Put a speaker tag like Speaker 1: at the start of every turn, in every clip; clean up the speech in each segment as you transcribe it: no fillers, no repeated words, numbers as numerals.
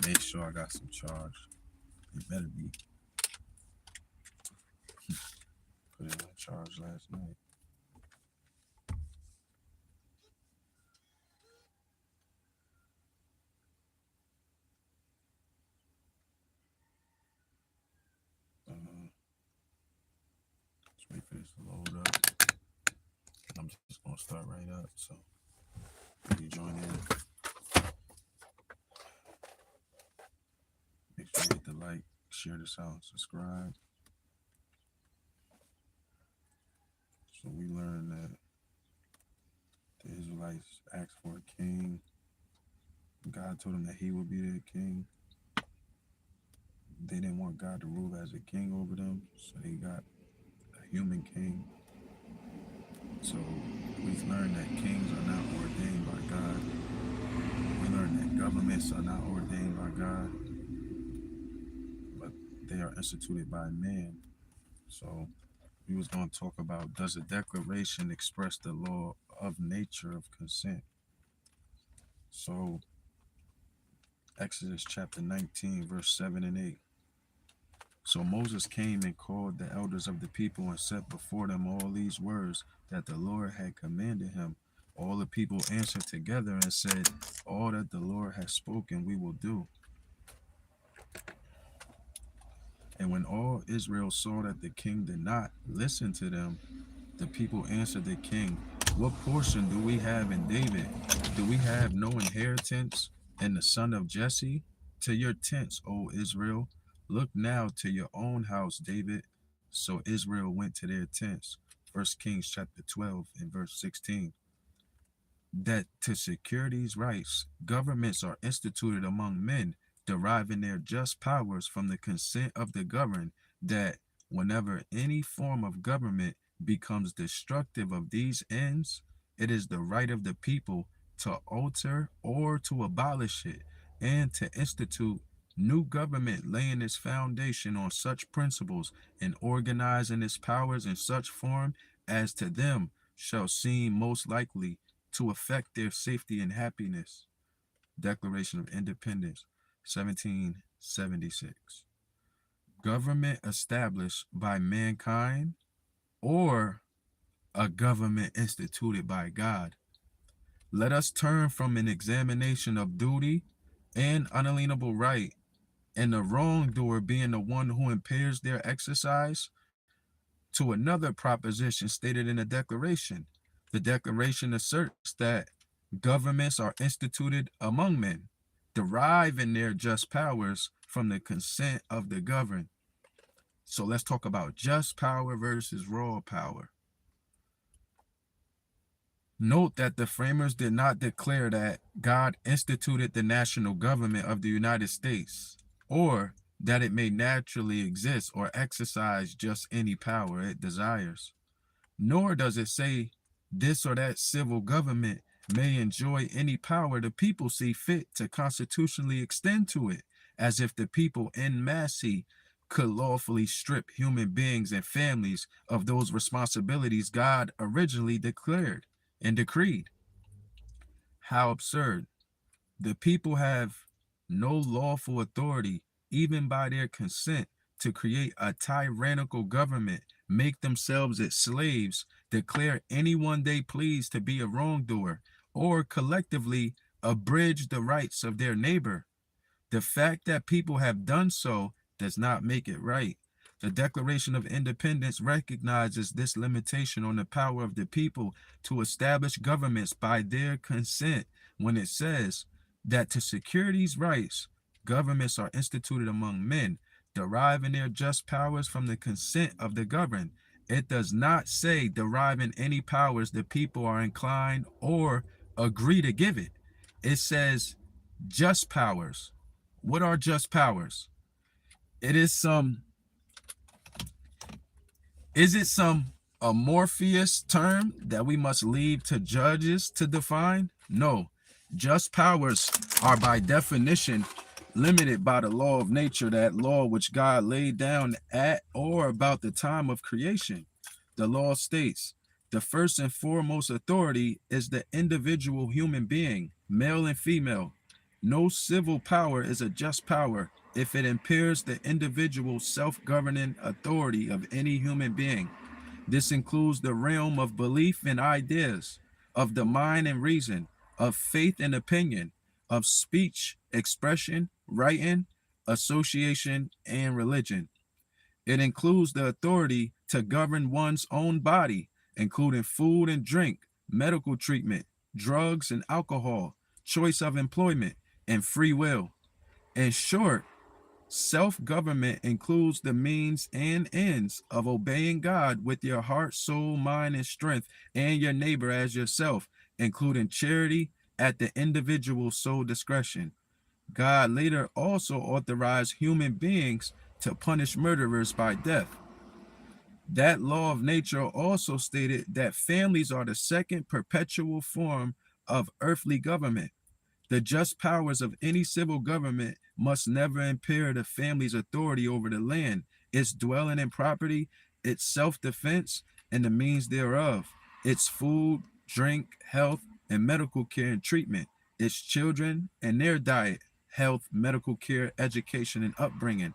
Speaker 1: Make sure I got some charge. It better be. Put it on charge last night. Let's wait for this to load up. I'm just gonna start right up. So when you join in, make sure you hit the like, share this out, subscribe. So we learned that the Israelites asked for a king. God told them that he would be their king. They didn't want God to rule as a king over them, so they got a human king. So we've learned that kings are not ordained by God. We learned that governments are not ordained by God, but they are instituted by man. So we was going to talk about, does a declaration express the law of nature of consent? So Exodus chapter 19, verse 7 and 8. So Moses came and called the elders of the people and set before them all these words that the Lord had commanded him. All the people answered together and said, all that the Lord has spoken we will do. And when all Israel saw that the king did not listen to them, the people answered the king, what portion do we have in David? Do we have no inheritance in the son of Jesse? To your tents, O Israel. Look now to your own house, David. So Israel went to their tents. 1 Kings chapter 12 and verse 16. That to secure these rights, governments are instituted among men, deriving their just powers from the consent of the governed, that whenever any form of government becomes destructive of these ends, it is the right of the people to alter or to abolish it, and to institute new government, laying its foundation on such principles and organizing its powers in such form as to them shall seem most likely to affect their safety and happiness. Declaration of Independence, 1776. Government established by mankind or a government instituted by God. Let us turn from an examination of duty and unalienable right, and the wrongdoer being the one who impairs their exercise, to another proposition stated in the Declaration. The Declaration asserts that governments are instituted among men, deriving their just powers from the consent of the governed. So let's talk about just power versus raw power. Note that the framers did not declare that God instituted the national government of the United States, or that it may naturally exist or exercise just any power it desires. Nor does it say this or that civil government may enjoy any power the people see fit to constitutionally extend to it, as if the people en masse could lawfully strip human beings and families of those responsibilities God originally declared and decreed. How absurd. The people have no lawful authority, even by their consent, to create a tyrannical government, make themselves its slaves, declare anyone they please to be a wrongdoer, or collectively abridge the rights of their neighbor. The fact that people have done so does not make it right. The Declaration of Independence recognizes this limitation on the power of the people to establish governments by their consent when it says that to secure these rights, governments are instituted among men, deriving their just powers from the consent of the governed. It does not say deriving any powers the people are inclined or agree to give it. It says just powers. What are just powers? It is some amorphous term that we must leave to judges to define? No. Just powers are by definition limited by the law of nature, that law which God laid down at or about the time of creation. The law states, the first and foremost authority is the individual human being, male and female. No civil power is a just power if it impairs the individual self-governing authority of any human being. This includes the realm of belief and ideas, of the mind and reason, of faith and opinion, of speech, expression, writing, association, and religion. It includes the authority to govern one's own body, including food and drink, medical treatment, drugs and alcohol, choice of employment, and free will. In short, self-government includes the means and ends of obeying God with your heart, soul, mind, and strength, and your neighbor as yourself, including charity at the individual sole discretion. God later also authorized human beings to punish murderers by death. That law of nature also stated that families are the second perpetual form of earthly government. The just powers of any civil government must never impair the family's authority over the land, its dwelling and property, its self-defense, and the means thereof, its food, drink, health, and medical care and treatment, its children and their diet, health, medical care, education, and upbringing,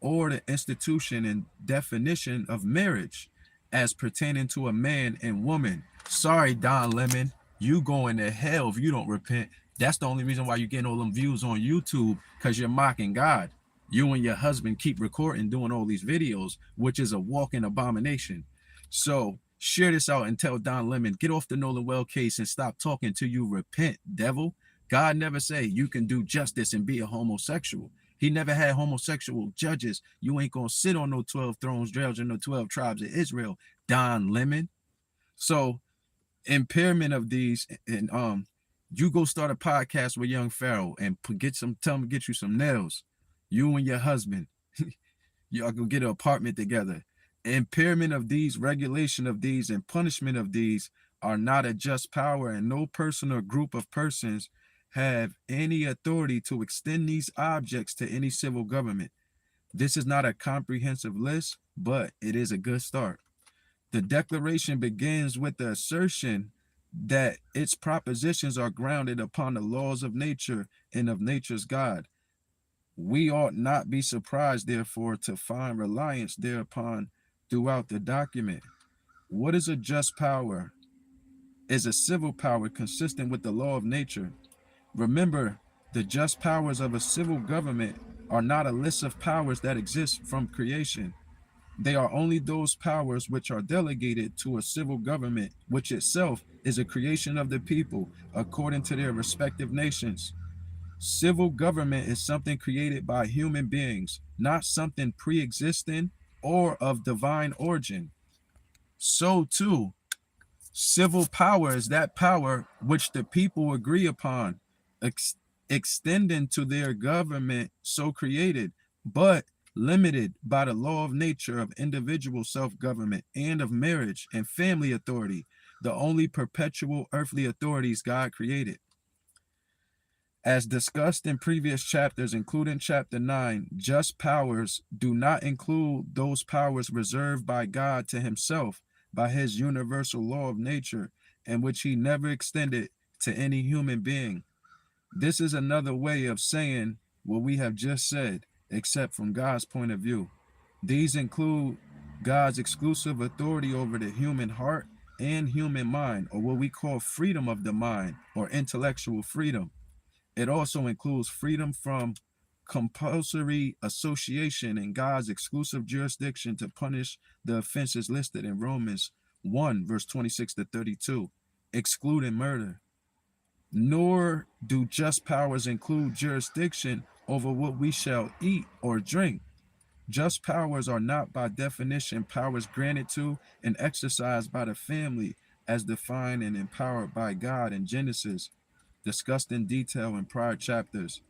Speaker 1: or the institution and definition of marriage as pertaining to a man and woman. Sorry, Don Lemon, you going to hell if you don't repent. That's the only reason why you're getting all them views on YouTube, because you're mocking God. You and your husband keep recording, doing all these videos, which is a walking abomination. So share this out and tell Don Lemon, get off the Nolan Well case and stop talking till you repent, devil. God never say you can do justice and be a homosexual. He never had homosexual judges. You ain't gonna sit on no 12 thrones, judging no 12 tribes of Israel, Don Lemon. So impairment of these, and you go start a podcast with Young Pharaoh and tell him to get you some nails. You and your husband, y'all go get an apartment together. Impairment of these, regulation of these, and punishment of these are not a just power, and no person or group of persons have any authority to extend these objects to any civil government. This is not a comprehensive list, but it is a good start. The declaration begins with the assertion that its propositions are grounded upon the laws of nature and of nature's God. We ought not be surprised, therefore, to find reliance thereupon throughout the document. What is a just power? Is a civil power consistent with the law of nature. Remember, the just powers of a civil government are not a list of powers that exist from creation. They are only those powers which are delegated to a civil government, which itself is a creation of the people according to their respective nations. Civil government is something created by human beings, not something pre-existing or of divine origin. So too, civil power is that power which the people agree upon, ex extending to their government so created, but limited by the law of nature of individual self-government and of marriage and family authority, the only perpetual earthly authorities God created. As discussed in previous chapters, including chapter 9, just powers do not include those powers reserved by God to himself by his universal law of nature, and which he never extended to any human being. This is another way of saying what we have just said, except from God's point of view. These include God's exclusive authority over the human heart and human mind, or what we call freedom of the mind, or intellectual freedom. It also includes freedom from compulsory association and God's exclusive jurisdiction to punish the offenses listed in Romans 1, verse 26 to 32, excluding murder. Nor do just powers include jurisdiction over what we shall eat or drink. Just powers are not by definition powers granted to and exercised by the family as defined and empowered by God in Genesis, discussed in detail in prior chapters.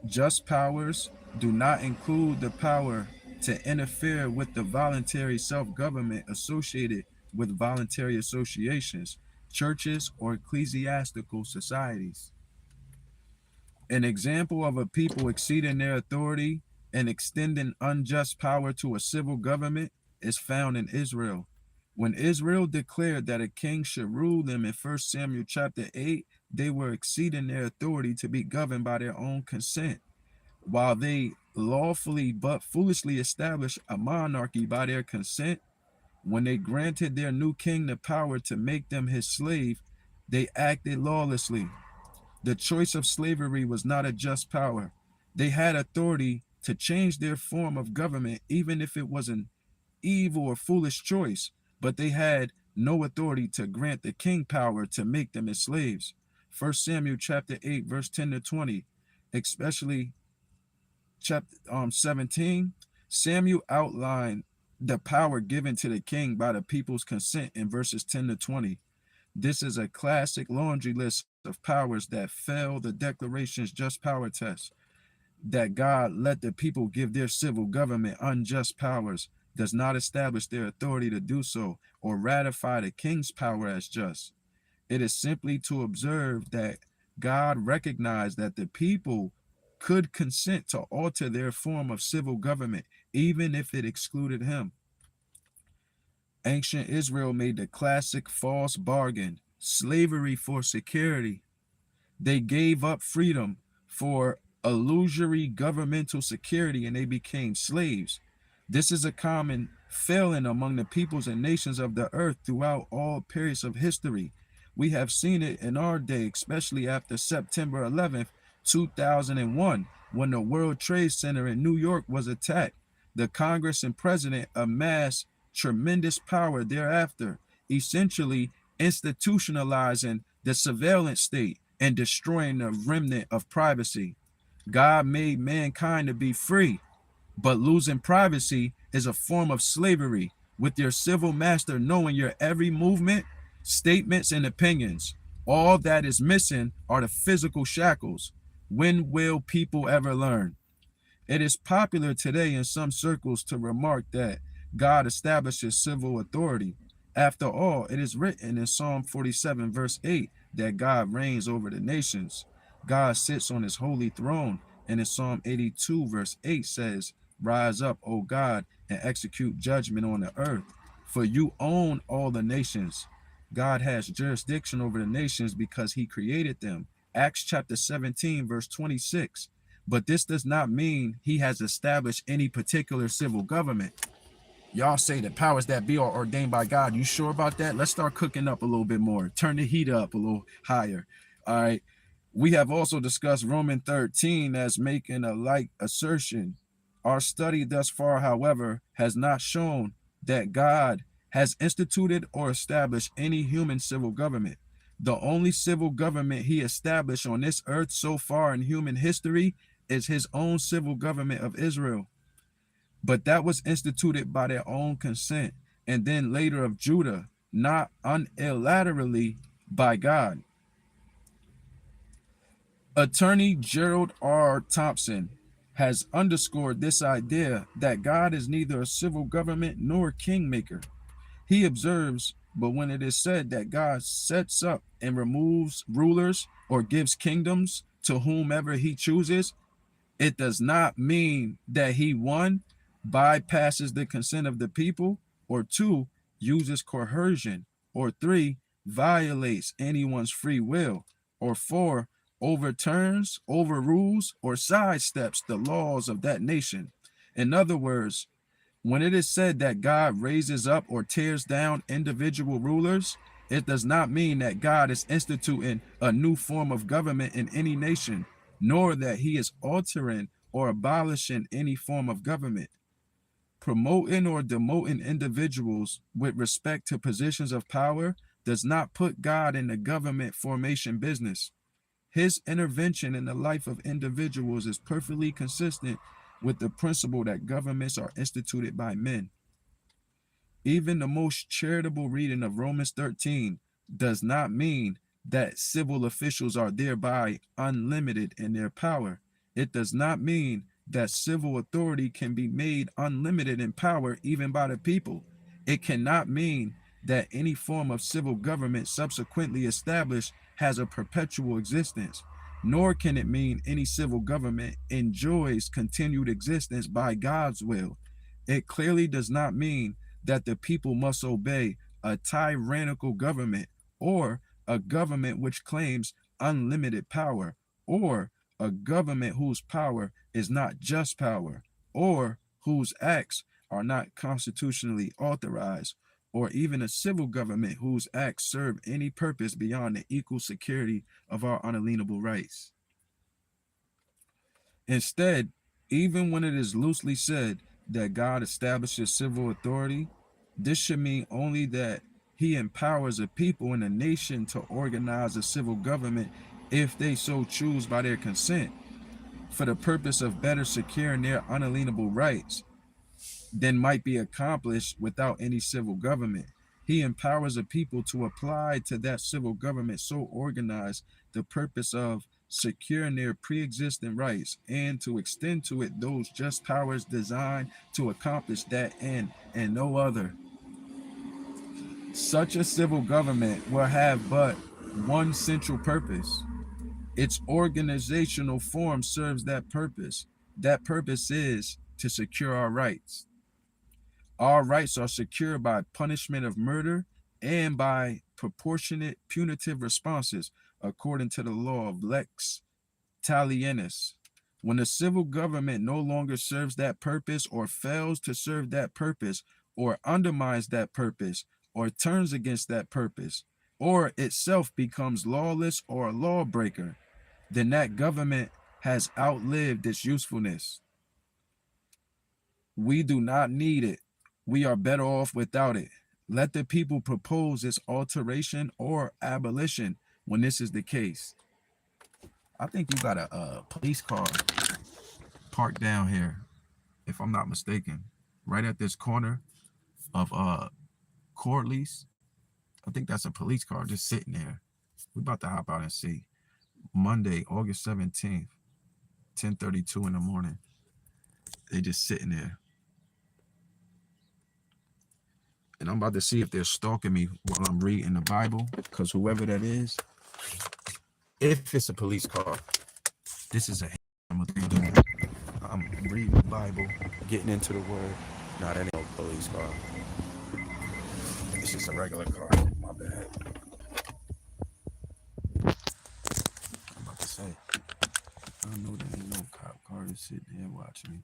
Speaker 1: Just powers do not include the power to interfere with the voluntary self-government associated with voluntary associations, churches, or ecclesiastical societies. An example of a people exceeding their authority and extending unjust power to a civil government is found in Israel. When Israel declared that a king should rule them in 1 Samuel chapter 8, they were exceeding their authority to be governed by their own consent, while they lawfully but foolishly established a monarchy by their consent. When they granted their new king the power to make them his slave, they acted lawlessly. The choice of slavery was not a just power. They had authority to change their form of government, even if it was an evil or foolish choice, but they had no authority to grant the king power to make them his slaves. 1 Samuel chapter 8, verse 10 to 20, especially chapter 17, Samuel outlined the power given to the king by the people's consent in verses 10 to 20. This is a classic laundry list of powers that fail the declaration's just power test. That God let the people give their civil government unjust powers does not establish their authority to do so or ratify the king's power as just. It is simply to observe that God recognized that the people could consent to alter their form of civil government, even if it excluded him. Ancient Israel made the classic false bargain, slavery for security. They gave up freedom for illusory governmental security and they became slaves. This is a common failing among the peoples and nations of the earth throughout all periods of history. We have seen it in our day, especially after September 11th, 2001, when the World Trade Center in New York was attacked. The Congress and president amassed tremendous power thereafter, essentially institutionalizing the surveillance state and destroying the remnant of privacy. God made mankind to be free, but losing privacy is a form of slavery, with your civil master knowing your every movement, statements, and opinions. All that is missing are the physical shackles. When will people ever learn? It is popular today in some circles to remark that God establishes civil authority. After all, it is written in Psalm 47, verse 8, that God reigns over the nations. God sits on his holy throne. And in Psalm 82, verse 8 says, "Rise up, O God, and execute judgment on the earth, for you own all the nations." God has jurisdiction over the nations because he created them. Acts chapter 17, verse 26. But this does not mean he has established any particular civil government. Y'all say the powers that be are ordained by God. You sure about that? Let's start cooking up a little bit more. Turn the heat up a little higher. All right. We have also discussed Romans 13 as making a like assertion. Our study thus far, however, has not shown that God has instituted or established any human civil government. The only civil government he established on this earth so far in human history is his own civil government of Israel. But that was instituted by their own consent, and then later of Judah, not unilaterally by God. Attorney Gerald R. Thompson has underscored this idea that God is neither a civil government nor kingmaker. He observes, but when it is said that God sets up and removes rulers or gives kingdoms to whomever he chooses, it does not mean that he, one, bypasses the consent of the people, or two, uses coercion, or three, violates anyone's free will, or four, overturns, overrules, or sidesteps the laws of that nation. In other words, when it is said that God raises up or tears down individual rulers, it does not mean that God is instituting a new form of government in any nation, nor that he is altering or abolishing any form of government. Promoting or demoting individuals with respect to positions of power does not put God in the government formation business. His intervention in the life of individuals is perfectly consistent with the principle that governments are instituted by men. Even the most charitable reading of Romans 13 does not mean that civil officials are thereby unlimited in their power. It does not mean that civil authority can be made unlimited in power even by the people. It cannot mean that any form of civil government subsequently established has a perpetual existence, nor can it mean any civil government enjoys continued existence by God's will. It clearly does not mean that the people must obey a tyrannical government or a government which claims unlimited power, or a government whose power is not just power, or whose acts are not constitutionally authorized, or even a civil government whose acts serve any purpose beyond the equal security of our unalienable rights. Instead, even when it is loosely said that God establishes civil authority, this should mean only that he empowers a people in a nation to organize a civil government if they so choose by their consent, for the purpose of better securing their unalienable rights than might be accomplished without any civil government. He empowers a people to apply to that civil government so organized the purpose of securing their pre-existing rights and to extend to it those just powers designed to accomplish that end and no other. Such a civil government will have but one central purpose. Its organizational form serves that purpose. That purpose is to secure our rights. Our rights are secured by punishment of murder and by proportionate punitive responses according to the law of lex talionis. When the civil government no longer serves that purpose or fails to serve that purpose or undermines that purpose or turns against that purpose or itself becomes lawless or a lawbreaker, then that government has outlived its usefulness. We do not need it. We are better off without it. Let the people propose its alteration or abolition when this is the case. I think you got a police car parked down here, if I'm not mistaken, right at this corner of Corley's. I think that's a police car just sitting there. We're about to hop out and see. Monday, August 17th, 10:32 in the morning. They just sitting there. And I'm about to see if they're stalking me while I'm reading the Bible, because whoever that is, if it's a police car, this is a I'm reading the Bible, getting into the word. Nah, that ain't no police car. It's just a regular car. My bad. I'm about to say, I know there ain't no cop car just sitting here watching me.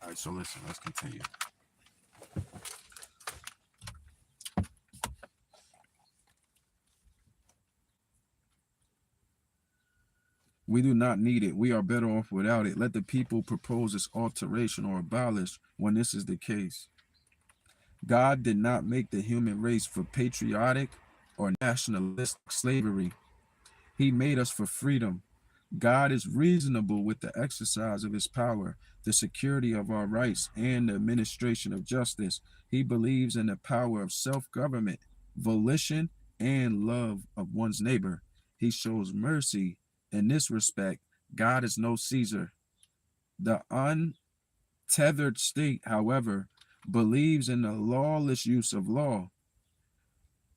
Speaker 1: All right, so listen, let's continue. We do not need it. We are better off without it. Let the people propose its alteration or abolish when this is the case. God did not make the human race for patriotic or nationalistic slavery. He made us for freedom. God is reasonable with the exercise of his power, the security of our rights, and the administration of justice. He believes in the power of self-government, volition, and love of one's neighbor. He shows mercy. In this respect, God is no Caesar. The untethered state, however, believes in the lawless use of law,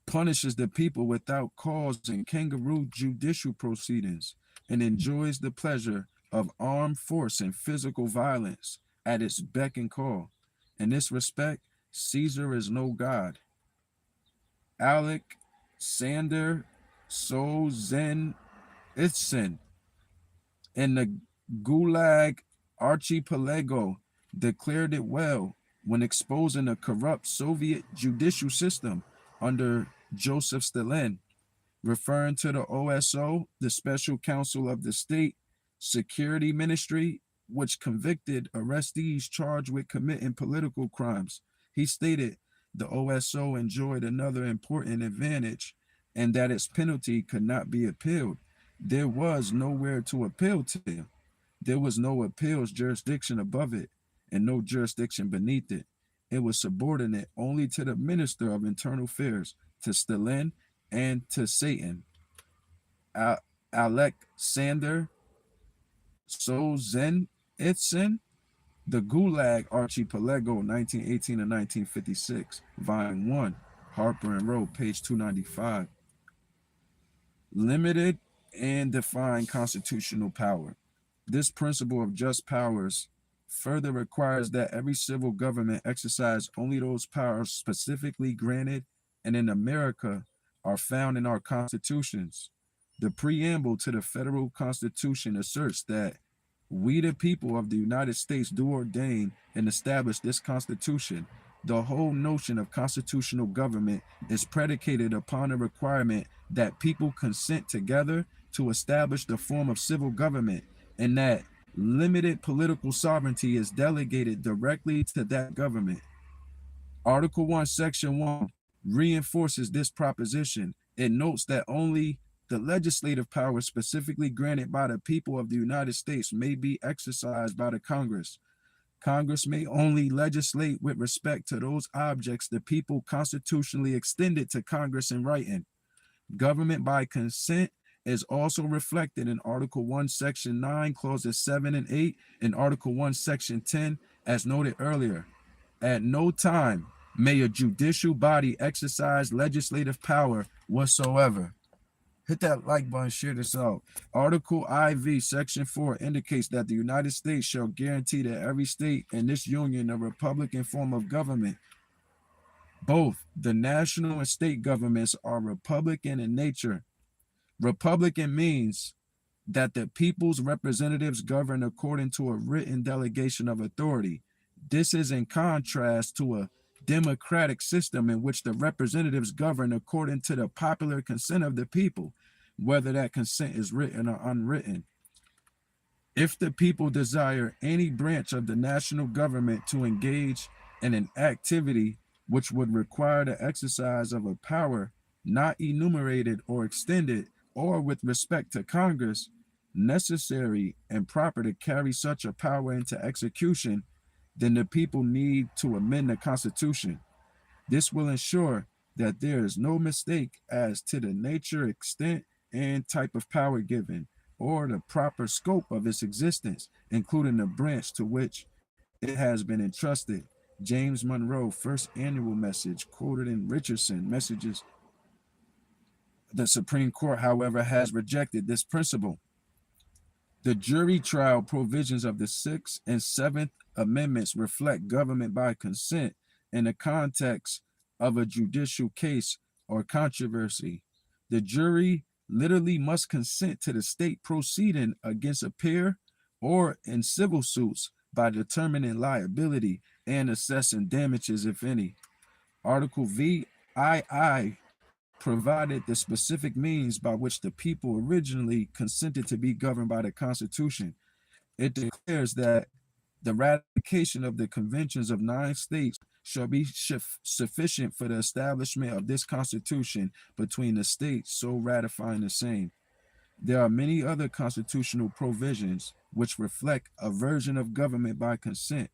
Speaker 1: punishes the people without cause in kangaroo judicial proceedings, and enjoys the pleasure of armed force and physical violence at its beck and call. In this respect, Caesar is no God. Alexander Solzhenitsyn in the Gulag Archipelago declared it well when exposing the corrupt Soviet judicial system under Joseph Stalin, referring to the OSO, the Special Council of the State Security Ministry, which convicted arrestees charged with committing political crimes. He stated the OSO enjoyed another important advantage, and that its penalty could not be appealed. There was nowhere to appeal to. There was no appeals jurisdiction above it and no jurisdiction beneath it. It was subordinate only to the Minister of Internal Affairs, to Stalin, and to Satan. Alexander Solzhenitsyn, The Gulag Archipelago, 1918 to 1956, Volume 1, Harper and Row, page 295. Limited and defined constitutional power. This principle of just powers further requires that every civil government exercise only those powers specifically granted and in America are found in our constitutions. The preamble to the federal constitution asserts that we, the people of the United States, do ordain and establish this constitution. The whole notion of constitutional government is predicated upon a requirement that people consent together to establish the form of civil government, and that limited political sovereignty is delegated directly to that government. Article 1, Section 1 reinforces this proposition. It notes that only the legislative power specifically granted by the people of the United States may be exercised by the Congress. Congress may only legislate with respect to those objects the people constitutionally extended to Congress in writing. Government by consent is also reflected in Article 1, Section 9, Clauses 7 and 8, and Article 1, Section 10, as noted earlier. At no time may a judicial body exercise legislative power whatsoever. Hit that like button, share this out. Article IV, Section 4 indicates that the United States shall guarantee to every state in this union a republican form of government. Both the national and state governments are republican in nature. Republican means that the people's representatives govern according to a written delegation of authority. This is in contrast to a democratic system in which the representatives govern according to the popular consent of the people, whether that consent is written or unwritten. If the people desire any branch of the national government to engage in an activity which would require the exercise of a power not enumerated or extended, or with respect to Congress, necessary and proper to carry such a power into execution, then the people need to amend the Constitution. This will ensure that there is no mistake as to the nature, extent, and type of power given, or the proper scope of its existence, including the branch to which it has been entrusted. James Monroe, First Annual Message, quoted in Richardson Messages. The Supreme Court, however, has rejected this principle. The jury trial provisions of the Sixth and Seventh Amendments reflect government by consent in the context of a judicial case or controversy. The jury literally must consent to the state proceeding against a peer or in civil suits by determining liability and assessing damages, if any. Article VII provided the specific means by which the people originally consented to be governed by the Constitution. It declares that the ratification of the conventions of 9 states shall be sufficient for the establishment of this Constitution between the states so ratifying the same. There are many other constitutional provisions which reflect a version of government by consent,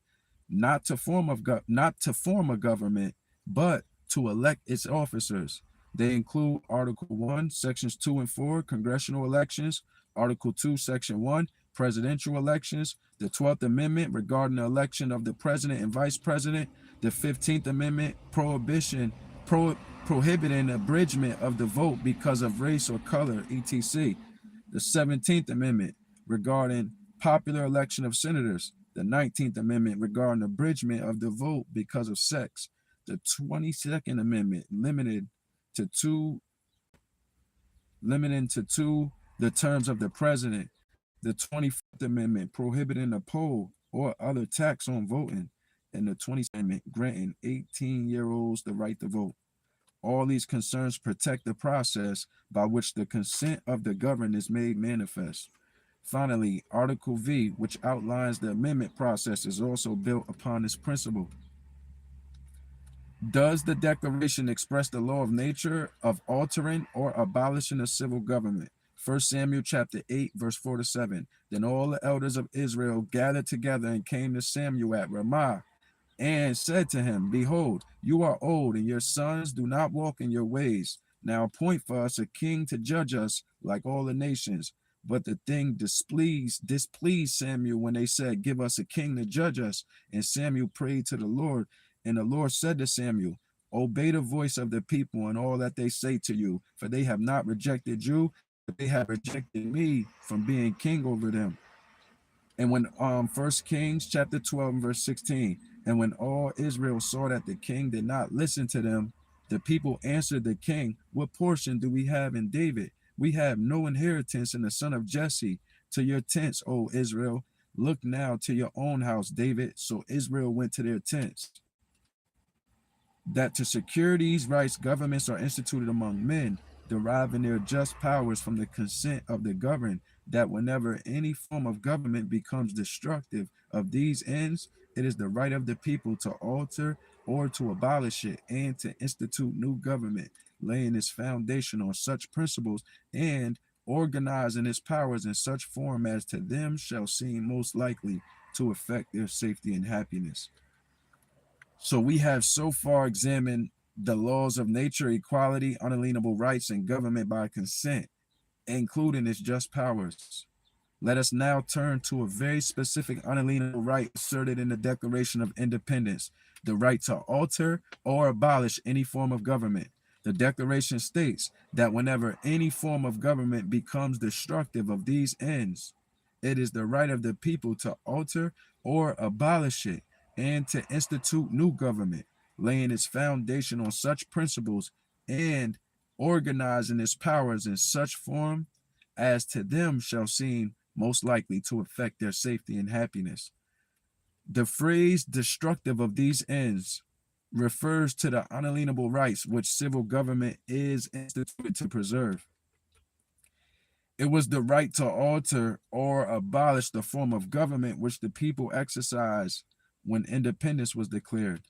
Speaker 1: not to form a government, but to elect its officers. They include Article 1, Sections 2 and 4, congressional elections, Article 2, Section 1, presidential elections, the 12th Amendment regarding the election of the president and vice president, the 15th Amendment prohibiting abridgment of the vote because of race or color, etc. The 17th Amendment regarding popular election of senators, the 19th Amendment regarding abridgment of the vote because of sex, the 22nd Amendment limiting to two the terms of the president, the 25th Amendment prohibiting a poll or other tax on voting, and the 20th Amendment granting 18-year-olds the right to vote. All these concerns protect the process by which the consent of the governed is made manifest. Finally, Article V, which outlines the amendment process, is also built upon this principle. Does the Declaration express the law of nature of altering or abolishing a civil government? 1 Samuel chapter 8, verse 4 to 7. Then all the elders of Israel gathered together and came to Samuel at Ramah and said to him, Behold, you are old, and your sons do not walk in your ways. Now appoint for us a king to judge us like all the nations. But the thing displeased Samuel when they said, Give us a king to judge us. And Samuel prayed to the Lord. And the Lord said to Samuel, Obey the voice of the people and all that they say to you, for they have not rejected you, but they have rejected me from being king over them. And when 1 Kings chapter 12 verse 16, and when all Israel saw that the king did not listen to them, the people answered the king, What portion do we have in David? We have no inheritance in the son of Jesse. To your tents, O Israel. Look now to your own house, David. So Israel went to their tents. That to secure these rights, governments are instituted among men, deriving their just powers from the consent of the governed, that whenever any form of government becomes destructive of these ends, it is the right of the people to alter or to abolish it, and to institute new government, laying its foundation on such principles and organizing its powers in such form as to them shall seem most likely to affect their safety and happiness. So we have so far examined the laws of nature, equality, unalienable rights, and government by consent, including its just powers. Let us now turn to a very specific unalienable right asserted in the Declaration of Independence, the right to alter or abolish any form of government. The Declaration states that whenever any form of government becomes destructive of these ends, it is the right of the people to alter or abolish it, and to institute new government, laying its foundation on such principles and organizing its powers in such form as to them shall seem most likely to affect their safety and happiness. The phrase destructive of these ends refers to the unalienable rights which civil government is instituted to preserve. It was the right to alter or abolish the form of government which the people exercised when independence was declared.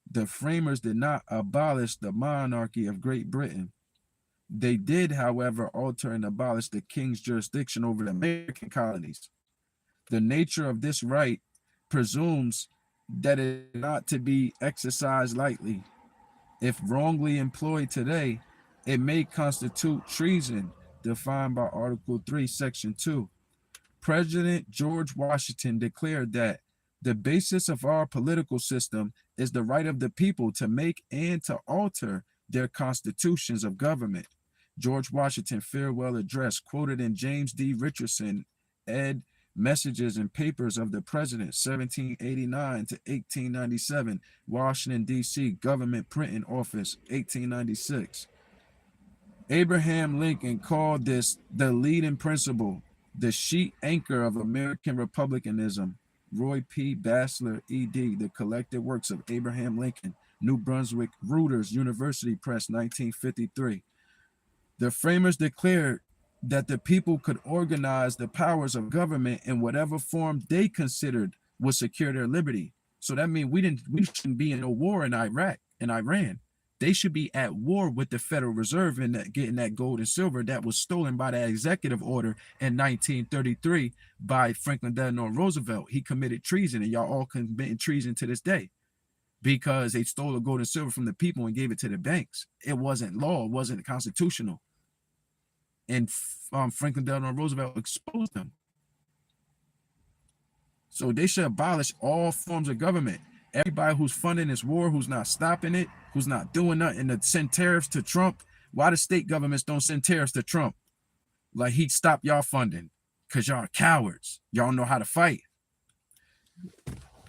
Speaker 1: The framers did not abolish the monarchy of Great Britain. They did, however, alter and abolish the king's jurisdiction over the American colonies. The nature of this right presumes that it is not to be exercised lightly. If wrongly employed today, it may constitute treason, defined by Article 3, Section 2. President George Washington declared that the basis of our political system is the right of the people to make and to alter their constitutions of government. George Washington farewell address quoted in James D. Richardson, ed. Messages and Papers of the President, 1789 to 1897, Washington, D.C., Government Printing Office, 1896. Abraham Lincoln called this the leading principle, the sheet anchor of American republicanism. Roy P. Bassler, ed., The Collected Works of Abraham Lincoln, New Brunswick, Reuters University Press, 1953. The framers declared that the people could organize the powers of government in whatever form they considered would secure their liberty. So that means we shouldn't be in a war in Iraq and Iran. They should be at war with the Federal Reserve and getting that gold and silver that was stolen by that executive order in 1933 by Franklin Delano Roosevelt. He committed treason, and y'all all committing treason to this day because they stole the gold and silver from the people and gave it to the banks. It wasn't law. It wasn't constitutional. And Franklin Delano Roosevelt exposed them. So they should abolish all forms of government. Everybody who's funding this war, who's not stopping it, who's not doing nothing to send tariffs to Trump. Why the state governments don't send tariffs to Trump? Like he'd stop y'all funding because y'all are cowards. Y'all know how to fight.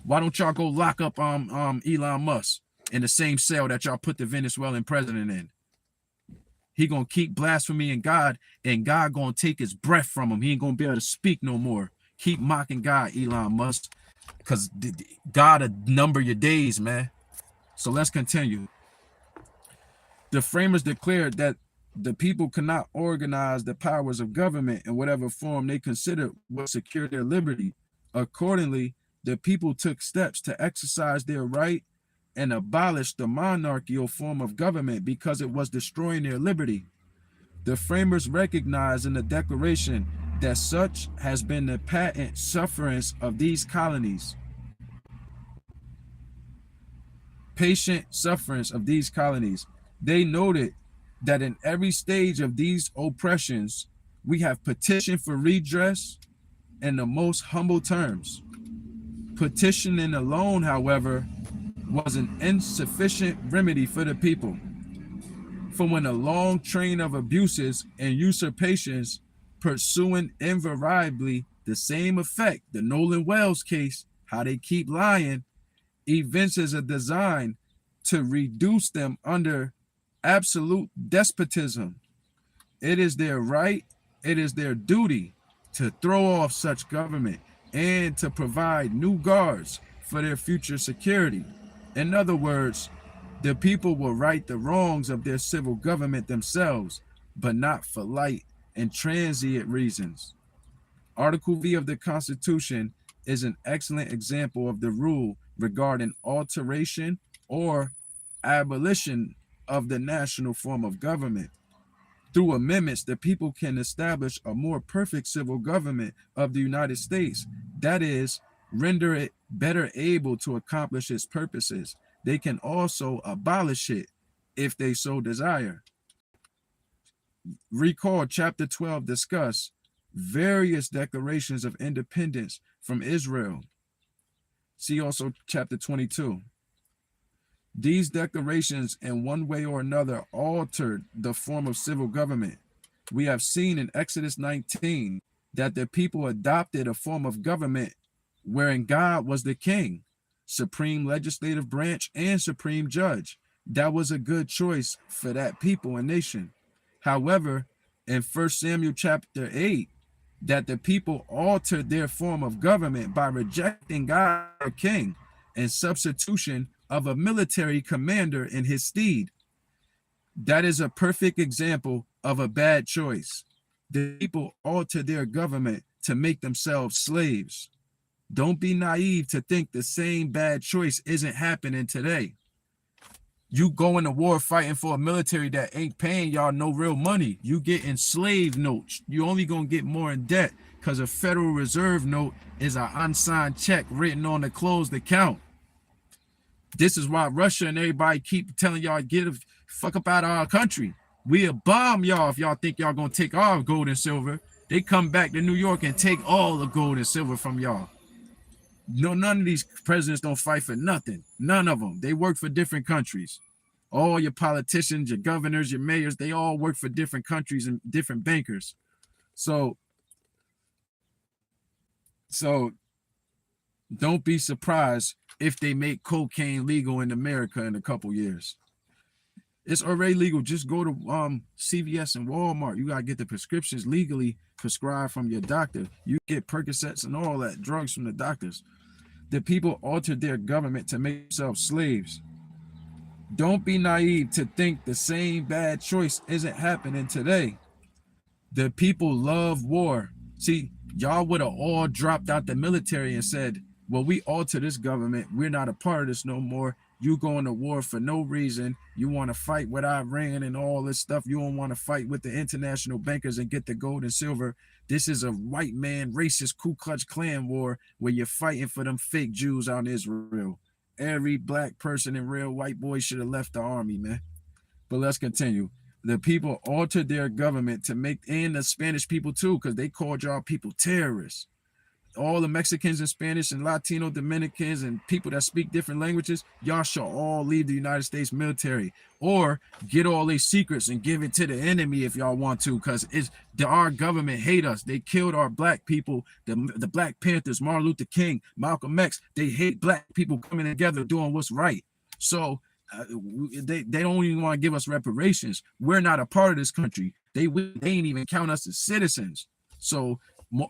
Speaker 1: Why don't y'all go lock up Elon Musk in the same cell that y'all put the Venezuelan president in? He gonna keep blasphemy in God, and God gonna take his breath from him. He ain't gonna be able to speak no more. Keep mocking God, Elon Musk, because God will number your days, man. So let's continue. The framers declared that the people cannot organize the powers of government in whatever form they considered would secure their liberty. Accordingly, the people took steps to exercise their right and abolish the monarchical form of government because it was destroying their liberty. The framers recognized in the Declaration that such has been the patent sufferance of these colonies. Patient sufferance of these colonies. They noted that in every stage of these oppressions, we have petitioned for redress in the most humble terms. Petitioning alone, however, was an insufficient remedy for the people. For when a long train of abuses and usurpations pursuing invariably the same effect, the Nolan Wells case, how they keep lying, evinces a design to reduce them under absolute despotism. It is their right, it is their duty to throw off such government and to provide new guards for their future security. In other words, the people will right the wrongs of their civil government themselves, but not for light and transient reasons. Article V of the Constitution is an excellent example of the rule regarding alteration or abolition of the national form of government. Through amendments, the people can establish a more perfect civil government of the United States, that is, render it better able to accomplish its purposes. They can also abolish it if they so desire. Recall chapter 12 discuss various declarations of independence from Israel. See also chapter 22. These declarations, in one way or another, altered the form of civil government. We have seen in Exodus 19 that the people adopted a form of government wherein God was the king, supreme legislative branch, and supreme judge. That was a good choice for that people and nation. However, in 1 Samuel chapter 8, that the people altered their form of government by rejecting God, the king, and substitution of a military commander in his stead. That is a perfect example of a bad choice. The people alter their government to make themselves slaves. Don't be naive to think the same bad choice isn't happening today. You going to war fighting for a military that ain't paying y'all no real money. You getting slave notes. You only gonna get more in debt because a Federal Reserve note is an unsigned check written on the closed account. This is why Russia and everybody keep telling y'all get the fuck up out of our country. We'll bomb y'all if y'all think y'all gonna take our gold and silver. They come back to New York and take all the gold and silver from y'all. No, none of these presidents don't fight for nothing. None of them. They work for different countries. All your politicians, your governors, your mayors, they all work for different countries and different bankers. So don't be surprised if they make cocaine legal in America in a couple years. It's already legal. Just go to CVS and Walmart. You got to get the prescriptions legally prescribed from your doctor. You get Percocets and all that drugs from the doctors. The people altered their government to make themselves slaves. Don't be naive to think the same bad choice isn't happening today. The people love war. See, y'all would have all dropped out the military and said, well, we alter this government. We're not a part of this no more. You going to war for no reason. You want to fight with Iran and all this stuff. You don't want to fight with the international bankers and get the gold and silver. This is a white man, racist Ku Klux Klan war where you're fighting for them fake Jews out in Israel. Every black person and real white boy should have left the army, man. But let's continue. The people altered their government to make, and the Spanish people too, because they called y'all people terrorists. All the Mexicans and Spanish and Latino Dominicans and people that speak different languages, y'all shall all leave the United States military or get all these secrets and give it to the enemy if y'all want to, because our government hate us. They killed our black people, the Black Panthers, Martin Luther King, Malcolm X. They hate black people coming together doing what's right. So they don't even want to give us reparations. We're not a part of this country. They ain't even count us as citizens. So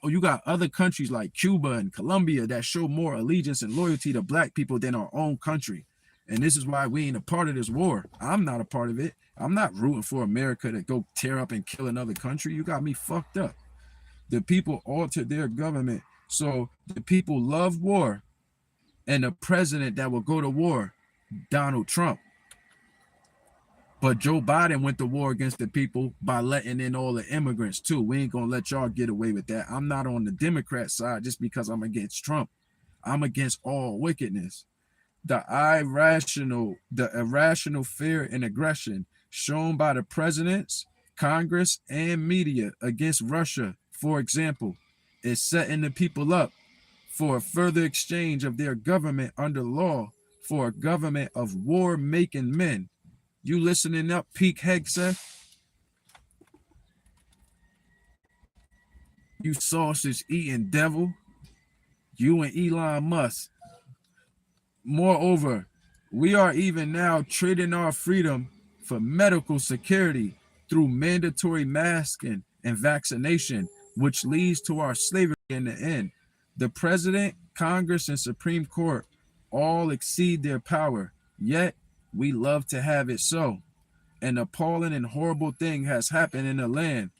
Speaker 1: you got other countries like Cuba and Colombia that show more allegiance and loyalty to black people than our own country. And this is why we ain't a part of this war. I'm not a part of it. I'm not rooting for America to go tear up and kill another country. You got me fucked up. The people altered their government. So the people love war. And the president that will go to war, Donald Trump. But Joe Biden went to war against the people by letting in all the immigrants too. We ain't gonna let y'all get away with that. I'm not on the Democrat side just because I'm against Trump. I'm against all wickedness. The irrational fear and aggression shown by the presidents, Congress, and media against Russia, for example, is setting the people up for a further exchange of their government under law for a government of war-making men. You listening up, Peak Hegseth? You sausage-eating devil? You and Elon Musk. Moreover, we are even now trading our freedom for medical security through mandatory masking and vaccination, which leads to our slavery in the end. The president, Congress, and Supreme Court all exceed their power, yet we love to have it so. An appalling and horrible thing has happened in the land.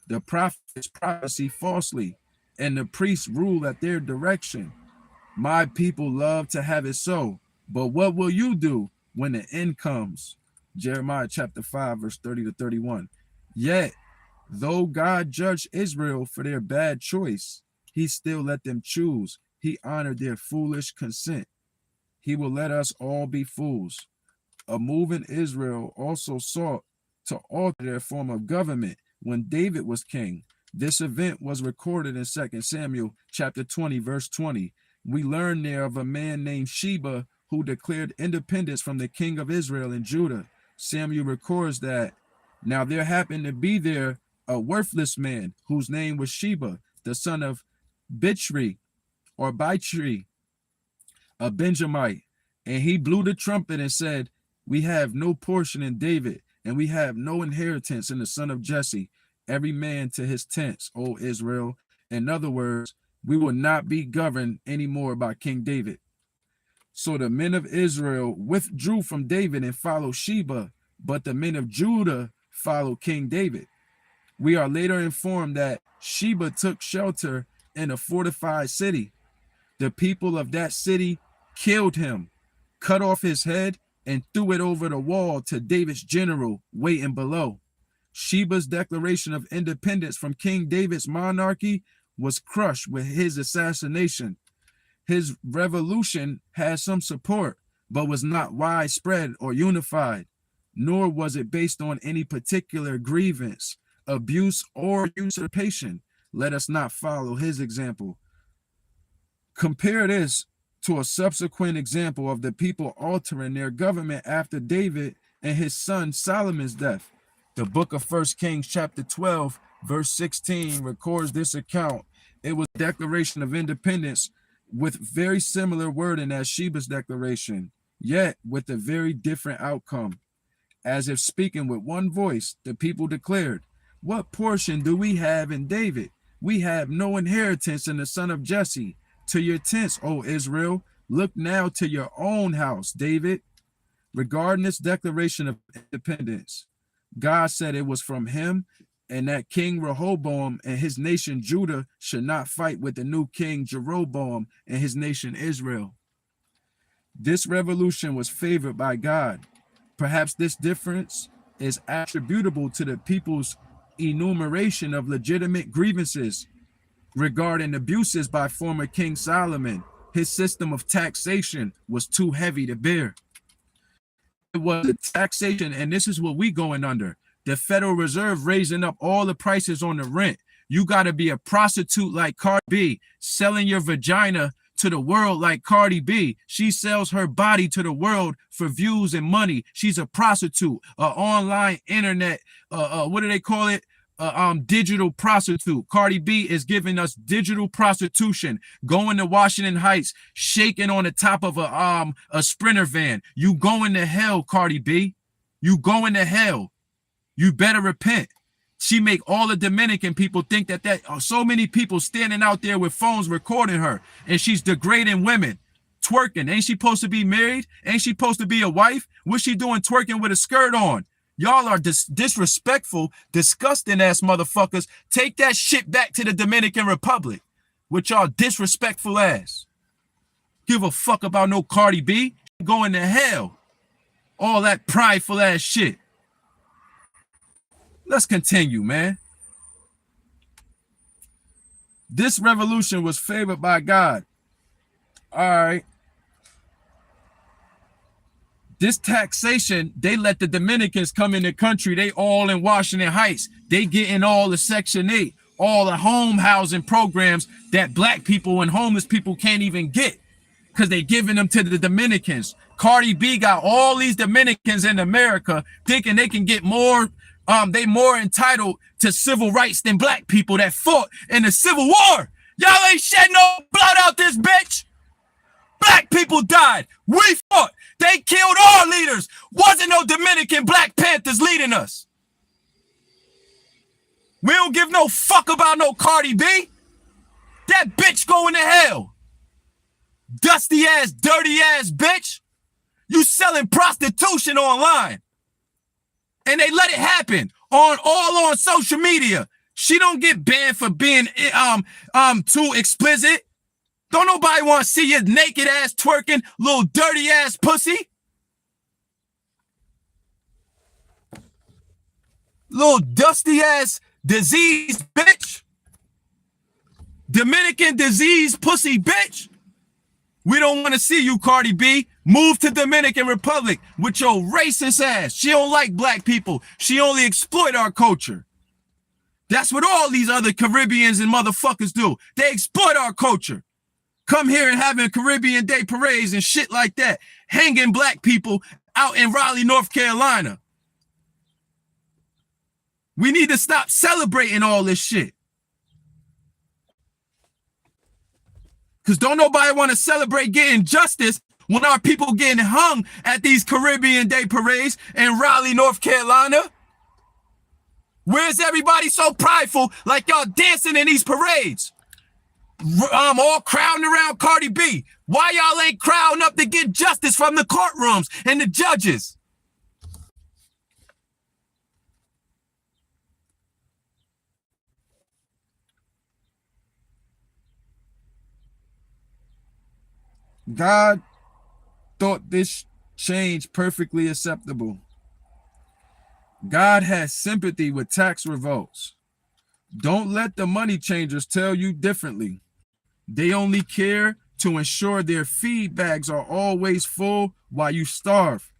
Speaker 1: The prophets prophesy falsely, and the priests rule at their direction. My people love to have it so, but what will you do when the end comes? Jeremiah chapter 5, verse 30 to 31. Yet, though God judged Israel for their bad choice, he still let them choose. He honored their foolish consent. He will let us all be fools. A move in Israel also sought to alter their form of government when David was king. This event was recorded in 2 Samuel chapter 20, verse 20. We learn there of a man named Sheba who declared independence from the king of Israel and Judah. Samuel records that, now there happened to be there a worthless man whose name was Sheba, the son of Bichri, a Benjamite, and he blew the trumpet and said, we have no portion in David, and we have no inheritance in the son of Jesse, every man to his tents, O Israel. In other words, we will not be governed anymore by King David. So the men of Israel withdrew from David and followed Sheba, but the men of Judah followed King David. We are later informed that Sheba took shelter in a fortified city. The people of that city killed him, cut off his head, and threw it over the wall to David's general waiting below. Sheba's declaration of independence from King David's monarchy was crushed with his assassination. His revolution had some support, but was not widespread or unified, nor was it based on any particular grievance, abuse, or usurpation. Let us not follow his example. Compare this to a subsequent example of the people altering their government after David and his son Solomon's death. The book of 1 Kings chapter 12, verse 16 records this account. It was a declaration of independence with very similar wording as Sheba's declaration, yet with a very different outcome. As if speaking with one voice, the people declared, what portion do we have in David? We have no inheritance in the son of Jesse. To your tents, O Israel, look now to your own house, David. Regarding this declaration of independence, God said it was from him, and that King Rehoboam and his nation Judah should not fight with the new king Jeroboam and his nation Israel. This revolution was favored by God. Perhaps this difference is attributable to the people's enumeration of legitimate grievances regarding abuses by former King Solomon. His system of taxation was too heavy to bear. It was a taxation, and this is what we going under. The Federal Reserve raising up all the prices on the rent. You got to be a prostitute like Cardi B, selling your vagina to the world like Cardi B. She sells her body to the world for views and money. She's a prostitute, online internet, what do they call it? Digital prostitute. Cardi B is giving us digital prostitution, going to Washington Heights, shaking on the top of a Sprinter van. You going to hell, Cardi B. You going to hell. You better repent. She make all the Dominican people think that so many people standing out there with phones recording her, and she's degrading women, twerking. Ain't she supposed to be married? Ain't she supposed to be a wife? What's she doing twerking with a skirt on? Y'all are disrespectful, disgusting ass motherfuckers. Take that shit back to the Dominican Republic with y'all disrespectful ass. Give a fuck about no Cardi B. Going to hell. All that prideful ass shit. Let's continue, man. This revolution was favored by God. All right. This taxation, they let the Dominicans come in the country. They all in Washington Heights. They getting all the Section 8, all the home housing programs that black people and homeless people can't even get because they giving them to the Dominicans. Cardi B got all these Dominicans in America thinking they can get more. They more entitled to civil rights than black people that fought in the Civil War. Y'all ain't shed no blood out this bitch. Black people died. We fought. They killed our leaders. Wasn't no Dominican Black Panthers leading us. We don't give no fuck about no Cardi B. That bitch going to hell. Dusty ass, dirty ass bitch. You selling prostitution online. And they let it happen all on social media. She don't get banned for being too explicit. Don't nobody want to see your naked ass twerking, little dirty ass pussy. Little dusty ass diseased bitch. Dominican disease pussy bitch. We don't want to see you, Cardi B. Move to Dominican Republic with your racist ass. She don't like black people. She only exploit our culture. That's what all these other Caribbeans and motherfuckers do. They exploit our culture. Come here and having Caribbean Day parades and shit like that. Hanging black people out in Raleigh, North Carolina. We need to stop celebrating all this shit. Because don't nobody want to celebrate getting justice when our people getting hung at these Caribbean Day parades in Raleigh, North Carolina. Where's everybody so prideful like y'all dancing in these parades? All crowding around Cardi B. Why y'all ain't crowding up to get justice from the courtrooms and the judges? God thought this change perfectly acceptable. God has sympathy with tax revolts. Don't let the money changers tell you differently. They only care to ensure their feed bags are always full while you starve.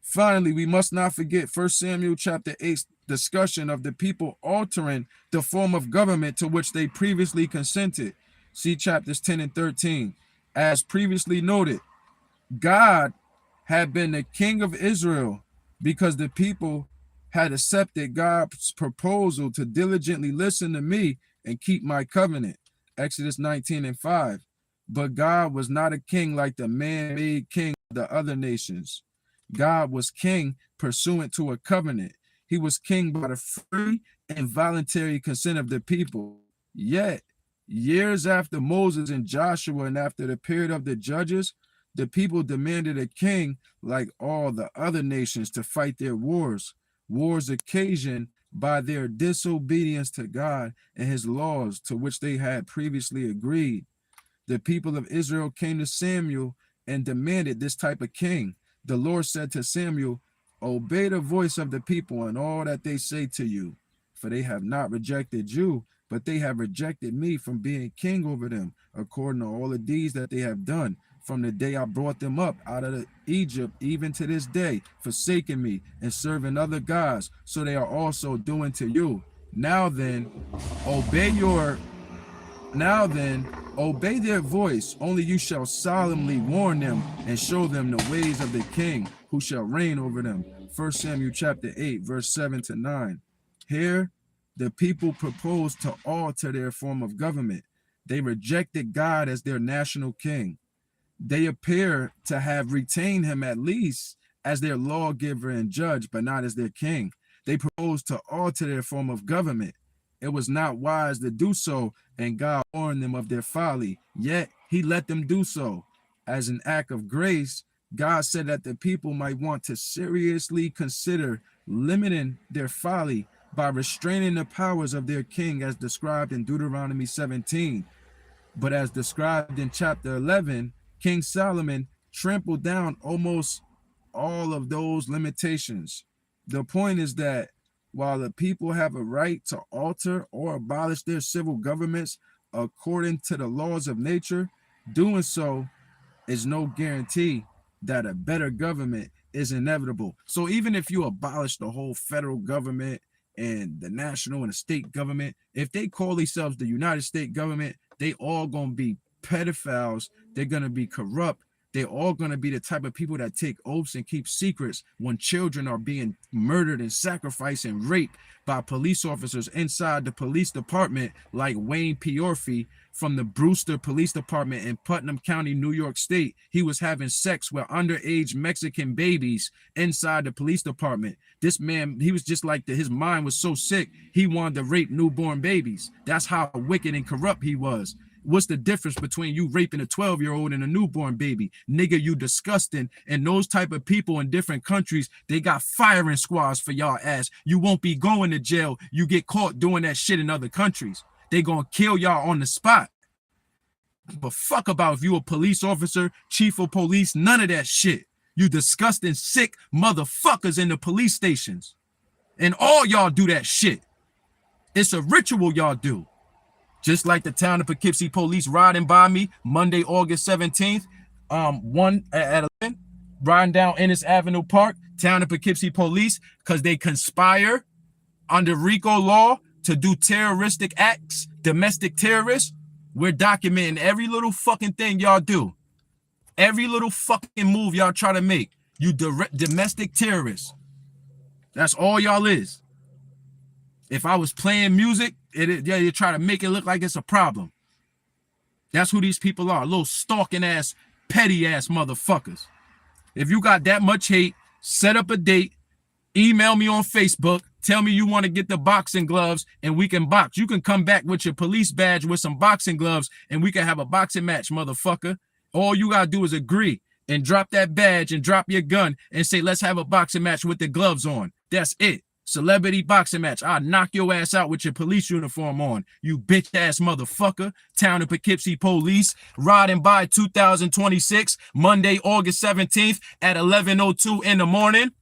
Speaker 1: Finally, we must not forget 1 Samuel chapter 8's discussion of the people altering the form of government to which they previously consented. See chapters 10 and 13. As previously noted, God had been the king of Israel because the people had accepted God's proposal to diligently listen to me and keep my covenant. Exodus 19 and 5. But God was not a king like the man-made king of the other nations. God was king pursuant to a covenant. He was king by the free and voluntary consent of the people. Yet, years after Moses and Joshua and after the period of the judges, the people demanded a king like all the other nations to fight their wars occasioned by their disobedience to God and his laws to which they had previously agreed. The people of Israel came to Samuel and demanded this type of king. The Lord said to Samuel, obey the voice of the people and all that they say to you, for they have not rejected you, but they have rejected me from being king over them, according to all the deeds that they have done, from the day I brought them up out of Egypt, even to this day, forsaking me and serving other gods, so they are also doing to you. Now then, obey their voice, only you shall solemnly warn them and show them the ways of the king who shall reign over them. 1 Samuel chapter 8, verse 7 to 9. Here, the people proposed to alter their form of government. They rejected God as their national king. They appear to have retained him at least as their lawgiver and judge, but not as their king. They proposed to alter their form of government. It was not wise to do so, and God warned them of their folly, yet he let them do so. As an act of grace, God said that the people might want to seriously consider limiting their folly by restraining the powers of their king as described in Deuteronomy 17. But as described in chapter 11, King Solomon trampled down almost all of those limitations. The point is that while the people have a right to alter or abolish their civil governments according to the laws of nature, doing so is no guarantee that a better government is inevitable. So even if you abolish the whole federal government and the national and the state government, if they call themselves the United States government, they all gonna be pedophiles. They're gonna be corrupt. they're all going to be the type of people that take oaths and keep secrets when children are being murdered and sacrificed and raped by police officers inside the police department, like Wayne Piorfi from the Brewster Police Department in Putnam County, New York State. He was having sex with underage Mexican babies inside the police department. This man, he was just like his mind was so sick, he wanted to rape newborn babies. That's how wicked and corrupt he was. What's the difference between you raping a 12-year-old and a newborn baby? Nigga, you disgusting. And those type of people in different countries, they got firing squads for y'all ass. You won't be going to jail. You get caught doing that shit in other countries. They gonna kill y'all on the spot. But fuck about if you a police officer, chief of police, none of that shit. You disgusting, sick motherfuckers in the police stations. And all y'all do that shit. It's a ritual y'all do. Just like the town of Poughkeepsie police riding by me Monday, August 17th, 1 at 11, riding down Ennis Avenue Park, town of Poughkeepsie police, because they conspire under RICO law to do terroristic acts, domestic terrorists. We're documenting every little fucking thing y'all do. Every little fucking move y'all try to make. You domestic terrorists. That's all y'all is. If I was playing music, you try to make it look like it's a problem. That's who these people are. Little stalking ass, petty ass motherfuckers. If you got that much hate, set up a date, email me on Facebook, tell me you want to get the boxing gloves and we can box. You can come back with your police badge with some boxing gloves and we can have a boxing match, motherfucker. All you got to do is agree and drop that badge and drop your gun and say, let's have a boxing match with the gloves on. That's it. Celebrity boxing match. I'll knock your ass out with your police uniform on. You bitch ass motherfucker. Town of Poughkeepsie police riding by 2026, Monday, August 17th at 11:02 in the morning.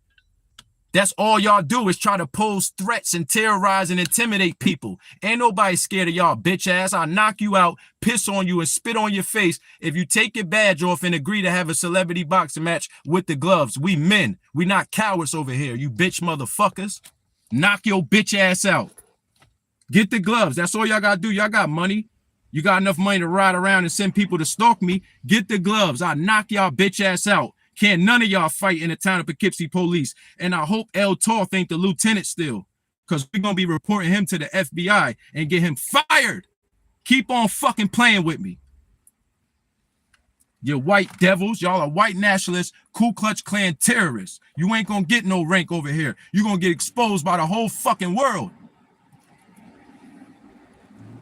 Speaker 1: That's all y'all do is try to pose threats and terrorize and intimidate people. Ain't nobody scared of y'all, bitch ass. I'll knock you out, piss on you, and spit on your face if you take your badge off and agree to have a celebrity boxing match with the gloves. We men. We not cowards over here, you bitch motherfuckers. Knock your bitch ass out. Get the gloves. That's all y'all gotta do. Y'all got money. You got enough money to ride around and send people to stalk me. Get the gloves. I'll knock y'all bitch ass out. Can't none of y'all fight in the town of Poughkeepsie police. And I hope El Toth ain't the lieutenant still, because we're going to be reporting him to the FBI and get him fired. Keep on fucking playing with me. You white devils. Y'all are white nationalists, Ku Klux Klan terrorists. You ain't going to get no rank over here. You're going to get exposed by the whole fucking world.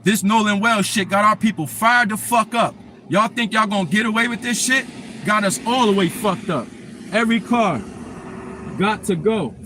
Speaker 1: This Nolan Wells shit got our people fired the fuck up. Y'all think y'all going to get away with this shit? Got us all the way fucked up. Every car got to go.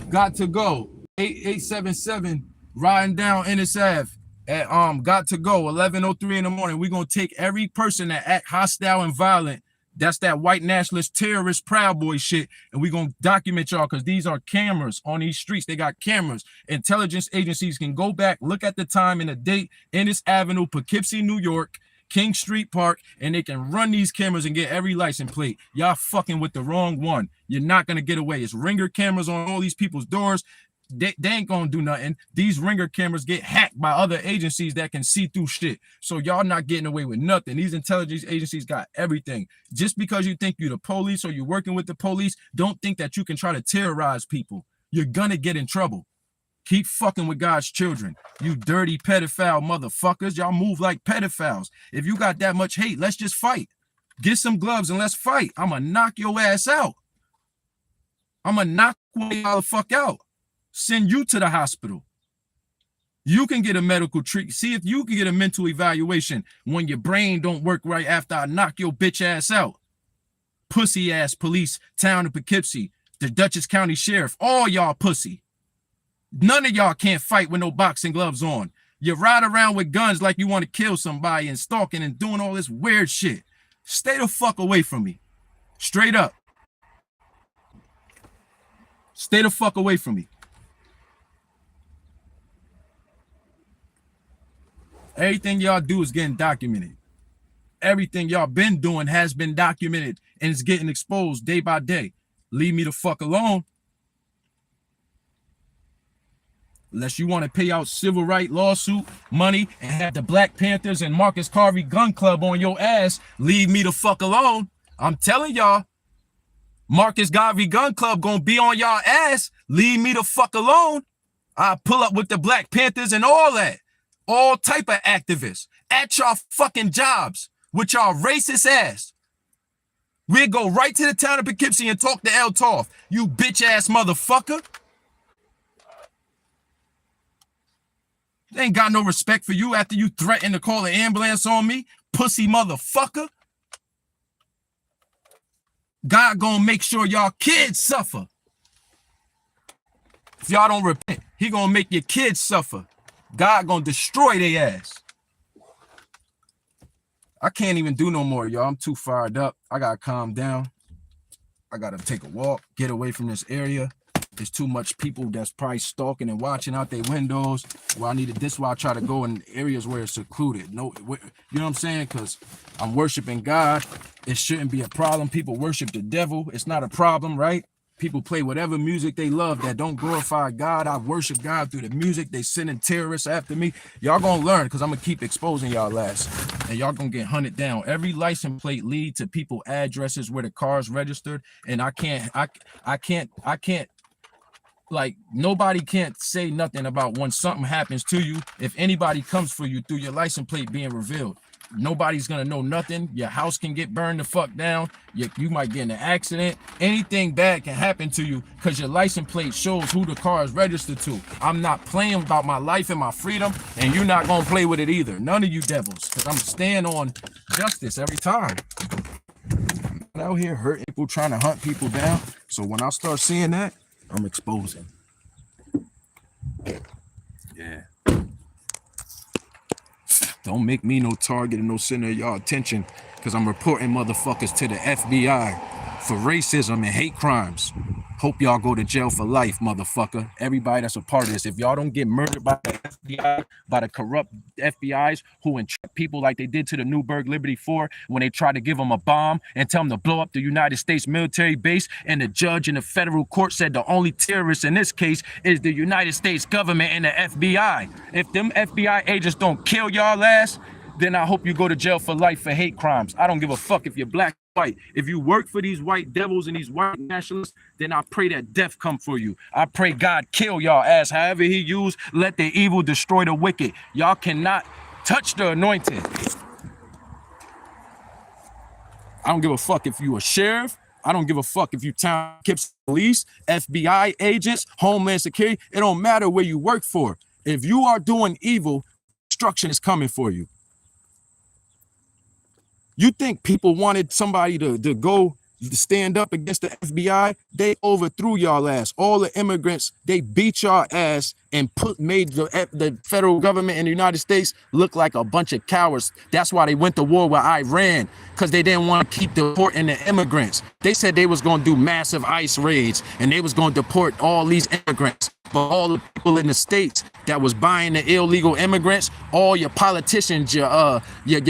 Speaker 1: Got to go. 8877 riding down Ennis Ave at got to go 11:03 in the morning. We're gonna take every person that act hostile and violent. That's that white nationalist terrorist Proud Boy shit, and we're gonna document y'all because these are cameras on these streets. They got cameras. Intelligence agencies can go back, look at the time and the date, Ennis Avenue, Poughkeepsie, New York, King Street Park, and they can run these cameras and get every license plate. Y'all fucking with the wrong one. You're not gonna get away. It's ringer cameras on all these people's doors. They ain't gonna do nothing. These ringer cameras get hacked by other agencies that can see through shit. So y'all not getting away with nothing. These intelligence agencies got everything. Just because you think you're the police or you're working with the police, don't think that you can try to terrorize people. You're gonna get in trouble. Keep fucking with God's children. You dirty pedophile motherfuckers. Y'all move like pedophiles. If you got that much hate, let's just fight. Get some gloves and let's fight. I'ma knock your ass out. I'ma knock y'all the fuck out. Send you to the hospital. You can get a medical treatment. See if you can get a mental evaluation when your brain don't work right after I knock your bitch ass out. Pussy ass police, town of Poughkeepsie, the Dutchess County Sheriff, all y'all pussy. None of y'all can't fight with no boxing gloves on. You ride around with guns like you want to kill somebody and stalking and doing all this weird shit. Stay the fuck away from me. Straight up. Stay the fuck away from me. Everything y'all do is getting documented. Everything y'all been doing has been documented and it's getting exposed day by day. Leave me the fuck alone. Unless you want to pay out civil rights lawsuit money and have the Black Panthers and Marcus Garvey gun club on your ass, leave me the fuck alone. I'm telling y'all, Marcus Garvey Gun Club gonna be on y'all ass. Leave me the fuck alone. I pull up with the Black Panthers and all that. All type of activists at y'all fucking jobs with y'all racist ass. We'll go right to the town of Poughkeepsie and talk to El Toff, you bitch ass motherfucker. They ain't got no respect for you after you threatened to call an ambulance on me, pussy motherfucker. God gonna make sure y'all kids suffer. If y'all don't repent, he gonna make your kids suffer. God gonna destroy their ass. I can't even do no more, y'all. I'm too fired up. I gotta calm down. I gotta take a walk, get away from this area. There's too much people that's probably stalking and watching out their windows. Well, I needed this, why I try to go in areas where it's secluded. No, you know what I'm saying? Because I'm worshiping God. It shouldn't be a problem. People worship the devil. It's not a problem, right? People play whatever music they love that don't glorify God. I worship God through the music. They sending terrorists after me. Y'all gonna learn because I'm gonna keep exposing y'all ass. And y'all gonna get hunted down. Every license plate lead to people addresses where the car's registered. And I can't, like, nobody can't say nothing about when something happens to you. If anybody comes for you through your license plate being revealed, nobody's gonna know nothing. Your house can get burned the fuck down. You might get in an accident. Anything bad can happen to you because your license plate shows who the car is registered to. I'm not playing about my life and my freedom, and you're not gonna play with it either. None of you devils, because I'm staying on justice every time. I'm out here hurting people, trying to hunt people down. So when I start seeing that, I'm exposing. Yeah. Don't make me no target and no center of y'all attention, because I'm reporting motherfuckers to the FBI for racism and hate crimes. Hope y'all go to jail for life, motherfucker. Everybody that's a part of this. If y'all don't get murdered by the FBI, by the corrupt FBIs who entrap people like they did to the Newburgh Liberty 4 when they tried to give them a bomb and tell them to blow up the United States military base, and the judge in the federal court said the only terrorist in this case is the United States government and the FBI. If them FBI agents don't kill y'all ass, then I hope you go to jail for life for hate crimes. I don't give a fuck if you're black or white. If you work for these white devils and these white nationalists, then I pray that death come for you. I pray God kill y'all ass. However he used, let the evil destroy the wicked. Y'all cannot touch the anointed. I don't give a fuck if you a sheriff. I don't give a fuck if you town police, FBI agents, Homeland Security. It don't matter where you work for. If you are doing evil, destruction is coming for you. You think people wanted somebody to go stand up against the FBI? They overthrew y'all ass. All the immigrants, they beat y'all ass and made the federal government in the United States look like a bunch of cowards. That's why they went to war with Iran, because they didn't want to keep deporting the immigrants. They said they was going to do massive ICE raids and they was going to deport all these immigrants. But all the people in the states that was buying the illegal immigrants, all your politicians, your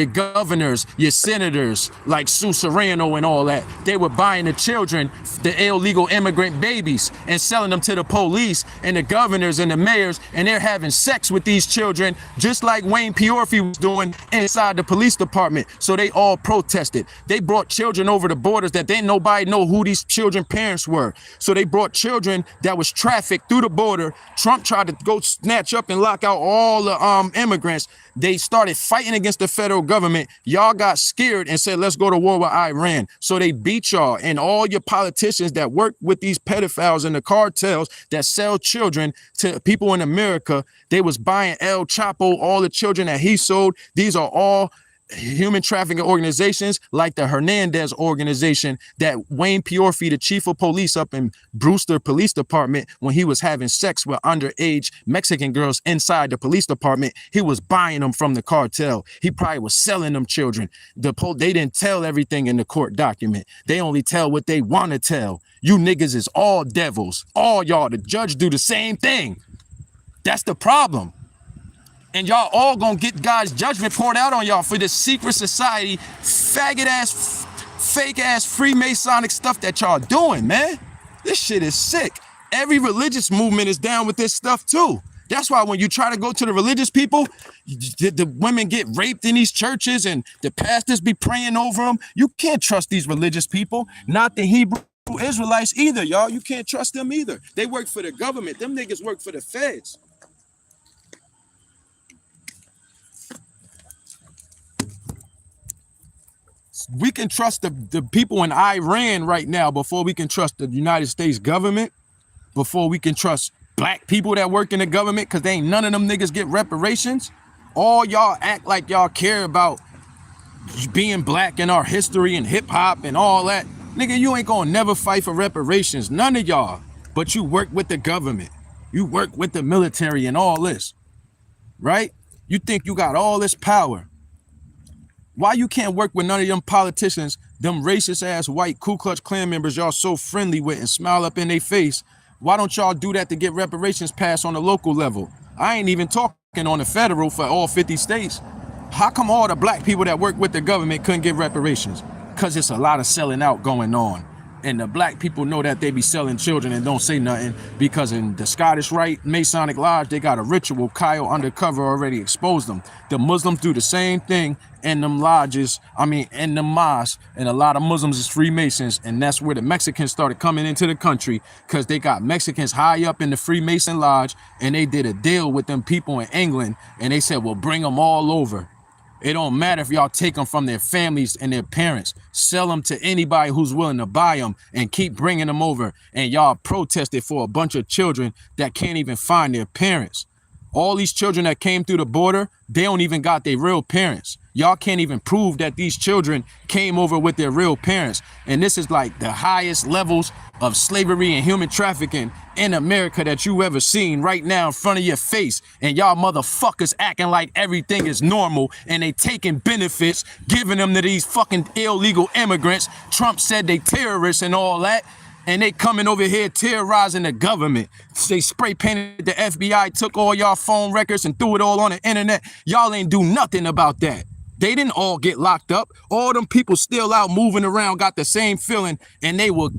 Speaker 1: governors, your senators, like Sue Serrano and all that, they were buying the children, the illegal immigrant babies, and selling them to the police and the governors and the mayors, and they're having sex with these children, just like Wayne Piorfi was doing inside the police department. So they all protested. They brought children over the borders that didn't nobody know who these children parents were. So they brought children that was trafficked through the border. Trump tried to go snatch up and lock out all the immigrants. They started fighting against the federal government. Y'all got scared and said, let's go to war with Iran. So they beat y'all, and all your politicians that work with these pedophiles and the cartels that sell children to people in America, they was buying El Chapo, all the children that he sold. These are all human trafficking organizations like the Hernandez organization that Wayne Piorfi, the chief of police up in Brewster Police Department, when he was having sex with underage Mexican girls inside the police department, he was buying them from the cartel. He probably was selling them children. They didn't tell everything in the court document. They only tell what they want to tell. You niggas is all devils. All y'all. The judge do the same thing. That's the problem. And y'all all gonna get God's judgment poured out on y'all for this secret society, faggot ass, fake ass Freemasonic stuff that y'all doing, man. This shit is sick. Every religious movement is down with this stuff too. That's why when you try to go to the religious people,
Speaker 2: Did the women get raped in these churches and the pastors be praying over them? You can't trust these religious people, not the Hebrew Israelites either, y'all. You can't trust them either. They work for the government. Them niggas work for the feds. We can trust the people in Iran right now before we can trust the United States government, before we can trust black people that work in the government, because they ain't none of them niggas get reparations. All y'all act like y'all care about being black in our history and hip hop and all that. Nigga, you ain't gonna never fight for reparations, none of y'all. But you work with the government. You work with the military and all this, right? You think you got all this power. Why you can't work with none of them politicians, them racist ass white Ku Klux Klan members y'all so friendly with and smile up in their face? Why don't y'all do that to get reparations passed on the local level? I ain't even talking on the federal for all 50 states. How come all the black people that work with the government couldn't get reparations? Because it's a lot of selling out going on. And the black people know that they be selling children and don't say nothing, because in the Scottish Rite Masonic Lodge, they got a ritual. Kyle undercover already exposed them. The Muslims do the same thing in them lodges, in the mosques, and a lot of Muslims is Freemasons, and that's where the Mexicans started coming into the country, because they got Mexicans high up in the Freemason Lodge, and they did a deal with them people in England, and they said, well, bring them all over. It don't matter if y'all take them from their families and their parents. Sell them to anybody who's willing to buy them and keep bringing them over. And y'all protested for a bunch of children that can't even find their parents. All these children that came through the border, they don't even got their real parents. Y'all can't even prove that these children came over with their real parents. And this is like the highest levels of slavery and human trafficking in America that you ever seen right now in front of your face. And y'all motherfuckers acting like everything is normal, and they taking benefits, giving them to these fucking illegal immigrants. Trump said they terrorists and all that. And they coming over here terrorizing the government. They spray painted the FBI, took all y'all phone records and threw it all on the internet. Y'all ain't do nothing about that. They didn't all get locked up. All them people still out moving around got the same feeling, and they will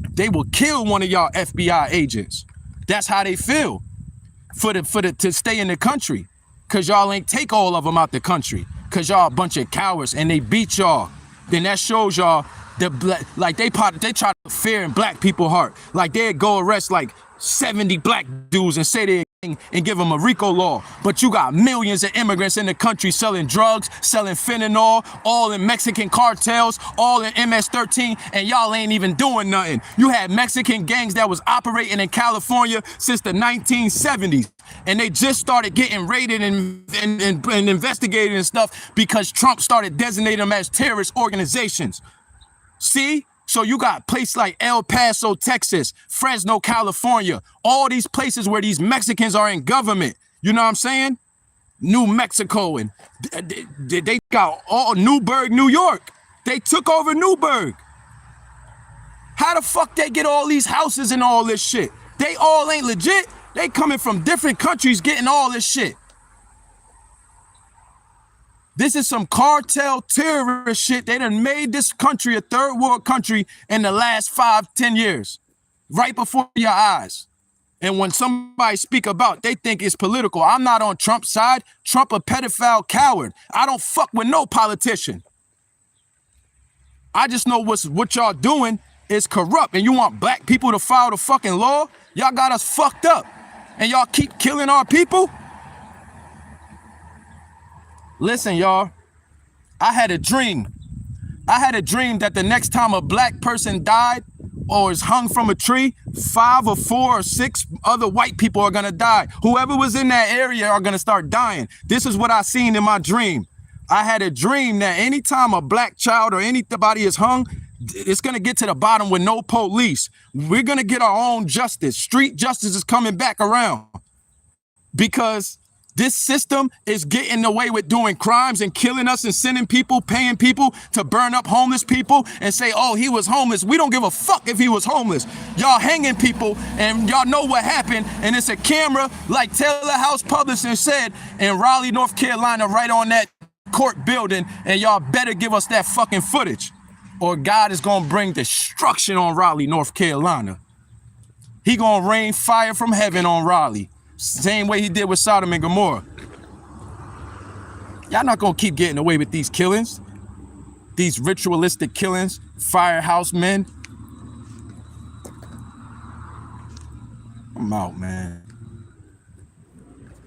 Speaker 2: kill one of y'all FBI agents. That's how they feel to stay in the country, cause y'all ain't take all of them out the country, cause y'all a bunch of cowards and they beat y'all. Then that shows y'all they try to put fear in black people's heart. Like they'd go arrest like 70 black dudes and say they're and give them a RICO law. But you got millions of immigrants in the country selling drugs, selling fentanyl, all in Mexican cartels, all in MS-13, and y'all ain't even doing nothing. You had Mexican gangs that was operating in California since the 1970s. And they just started getting raided and investigated and stuff because Trump started designating them as terrorist organizations. See? So you got places like El Paso, Texas, Fresno, California, all these places where these Mexicans are in government. You know what I'm saying? New Mexico, and they got all Newburgh, New York. They took over Newburgh. How the fuck they get all these houses and all this shit? They all ain't legit. They coming from different countries getting all this shit. This is some cartel terrorist shit. They done made this country a third world country in the last 5-10 years, right before your eyes. And when somebody speak about, they think it's political. I'm not on Trump's side. Trump a pedophile coward. I don't fuck with no politician. I just know what y'all doing is corrupt, and you want black people to follow the fucking law? Y'all got us fucked up, and y'all keep killing our people? Listen, y'all, I had a dream. I had a dream that the next time a black person died or is hung from a tree, 5 or 4 or 6 other white people are gonna die. Whoever was in that area are gonna start dying. This is what I seen in my dream. I had a dream that anytime a black child or anybody is hung, it's gonna get to the bottom with no police. We're gonna get our own justice. Street justice is coming back around because this system is getting away with doing crimes and killing us and sending people, paying people to burn up homeless people and say, oh, he was homeless. We don't give a fuck if he was homeless. Y'all hanging people and y'all know what happened. And it's a camera, like Taylor House Publishing said, in Raleigh, North Carolina, right on that court building. And y'all better give us that fucking footage, or God is going to bring destruction on Raleigh, North Carolina. He going to rain fire from heaven on Raleigh. Same way he did with Sodom and Gomorrah. Y'all not gonna keep getting away with these killings, these ritualistic killings, firehouse men. I'm out, man.